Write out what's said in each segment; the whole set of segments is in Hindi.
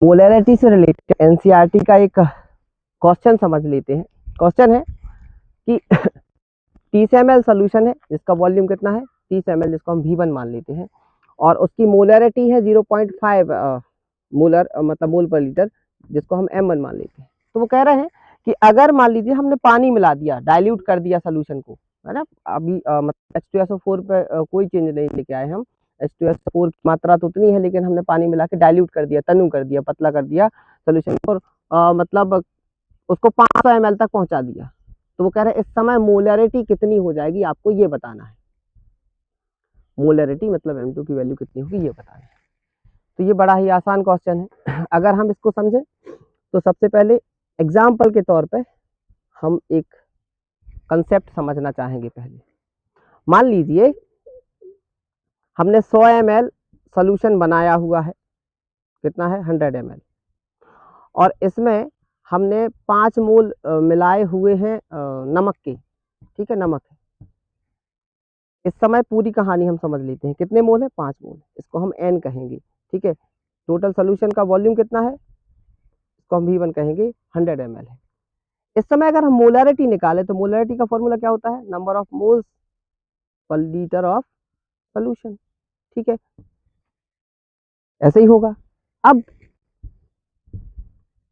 मोलैरिटी से रिलेटेड एनसीईआरटी का एक क्वेश्चन समझ लेते हैं। क्वेश्चन है कि 30 ml सोल्यूशन है जिसका वॉल्यूम कितना है 30 ml, जिसको हम V1 मान लेते हैं, और उसकी मोलैरिटी है 0.5 मोलर मतलब मोल पर लीटर, जिसको हम M1 मान लेते हैं। तो वो कह रहे हैं कि अगर मान लीजिए हमने पानी मिला दिया, डाइल्यूट कर दिया सोल्यूशन को, है ना, अभी मतलब H2SO4 पे कोई चेंज नहीं लेके आए हम, H2SO4 की मात्रा तो उतनी है, लेकिन हमने पानी मिला के डाइल्यूट कर दिया, तनु कर दिया, पतला कर दिया सोल्यूशन को, मतलब उसको 500 ml तक पहुंचा दिया। तो वो कह रहे हैं इस समय मोलैरिटी कितनी हो जाएगी, आपको ये बताना है। मोलैरिटी मतलब M2 की वैल्यू कितनी होगी ये बताना है। तो ये बड़ा ही आसान क्वेश्चन है। अगर हम इसको समझें तो सबसे पहले एग्जाम्पल के तौर पे हम एक कंसेप्ट समझना चाहेंगे। पहले मान लीजिए हमने 100 ml सोल्यूशन बनाया हुआ है, कितना है 100 ml, और इसमें हमने 5 मोल मिलाए हुए हैं नमक के, ठीक है, नमक है। इस समय पूरी कहानी हम समझ लेते हैं। कितने मोल है 5 मोल, इसको हम N कहेंगे, ठीक है। टोटल सोल्यूशन का वॉल्यूम कितना है, इसको हम V1 कहेंगे, 100 ml है। इस समय अगर हम मोलैरिटी निकालें तो मोलैरिटी का फॉर्मूला क्या होता है, number of moles per litre of solution, ठीक है, ऐसे ही होगा। अब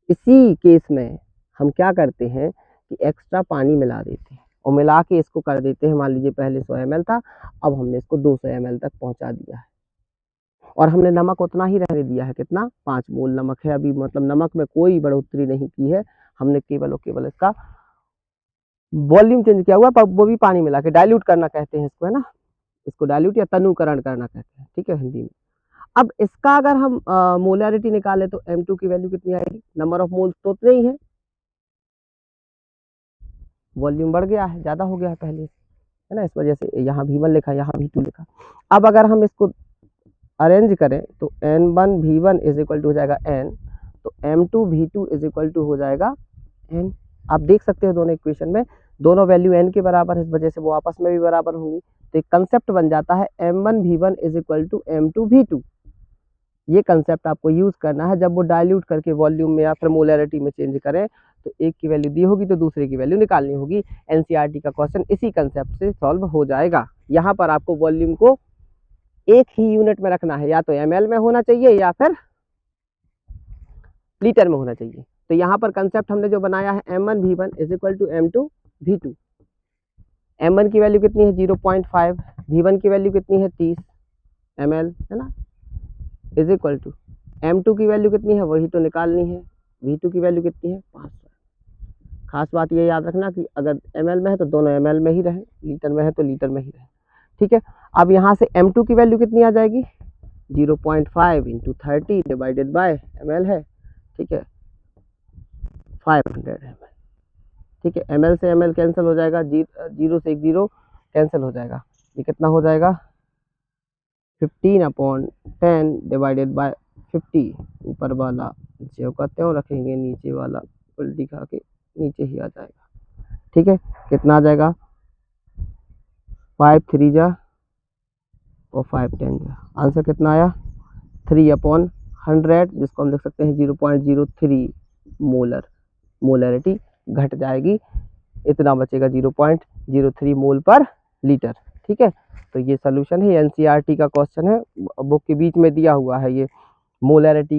इसी केस में हम क्या करते हैं कि एक्स्ट्रा पानी मिला देते हैं और मिला के इसको कर देते हैं, मान लीजिए पहले 100 ml था, अब हमने इसको 200 ml तक पहुंचा दिया है, और हमने नमक उतना ही रहने दिया है, कितना 5 मोल नमक है अभी, मतलब नमक में कोई बढ़ोतरी नहीं की है, हमने केवल और केवल इसका वॉल्यूम चेंज किया हुआ, वो भी पानी मिला के, डाइल्यूट करना कहते हैं इसको, है ना, इसको डाइल्यूट या तनुकरण करना कहते हैं, ठीक है, हिंदी में। अब इसका अगर हम मोलैरिटी निकाले तो M2 की वैल्यू कितनी आएगी, नंबर ऑफ मोल्स तो उतने ही है, वॉल्यूम बढ़ गया है, ज्यादा हो गया है पहले से, है ना, इस वजह से यहाँ V1 लिखा, यहाँ V2 लिखा। अब अगर हम इसको अरेंज करें तो N1 V1 is equal to हो जाएगा N, तो M2 V2 is equal to हो जाएगा N। आप देख सकते हो दोनों इक्वेशन में दोनों वैल्यू N के बराबर है, इस वजह से वो आपस में भी बराबर होंगी। तो एक कंसेप्ट बन जाता है M1 V1 is equal to M2 V2। ये कंसेप्ट आपको यूज करना है जब वो डाइल्यूट करके वॉल्यूम में या फिर मोलैरिटी में चेंज करें, तो एक की वैल्यू दी होगी तो दूसरे की वैल्यू निकालनी होगी। एनसीईआरटी का क्वेश्चन इसी कंसेप्ट से सॉल्व हो जाएगा। यहाँ पर आपको वॉल्यूम को एक ही यूनिट में रखना है, या तो ml में होना चाहिए या फिर लीटर में होना चाहिए। तो यहाँ पर कंसेप्ट हमने जो बनाया है M1 V1 is equal to M2 V2। M1 की वैल्यू कितनी है 0.5, V1 की वैल्यू कितनी है 30 ml, है ना, इज इक्वल टू M2 की वैल्यू कितनी है वही तो निकालनी है, V2 की वैल्यू कितनी है 500। खास बात ये याद रखना कि अगर ml में है तो दोनों ml में ही रहे, लीटर में है तो लीटर में ही रहे, ठीक है। अब यहाँ से M2 की वैल्यू कितनी आ जाएगी 0.5 इंटू 30 डिवाइडेड बाय ml है, ठीक है, 500 ml, ठीक है। ml से ml कैंसिल हो जाएगा, 0 से 1 0 कैंसिल हो जाएगा, ये कितना हो जाएगा 15/10 डिवाइडेड बाय 50। ऊपर वाला जो का त्यों रखेंगे, नीचे वाला उल्टी खा के नीचे ही आ जाएगा, ठीक है। कितना आ जाएगा 5 3 जा और 5 10 जा, आंसर कितना आया 3/100, जिसको हम लिख सकते हैं 0.03 मोलर। मोलैरिटी घट जाएगी, इतना बचेगा 0.03 मोल पर लीटर, ठीक है। तो ये सोल्यूशन है, एनसीईआरटी का क्वेश्चन है, बुक के बीच में दिया हुआ है ये मोलैरिटी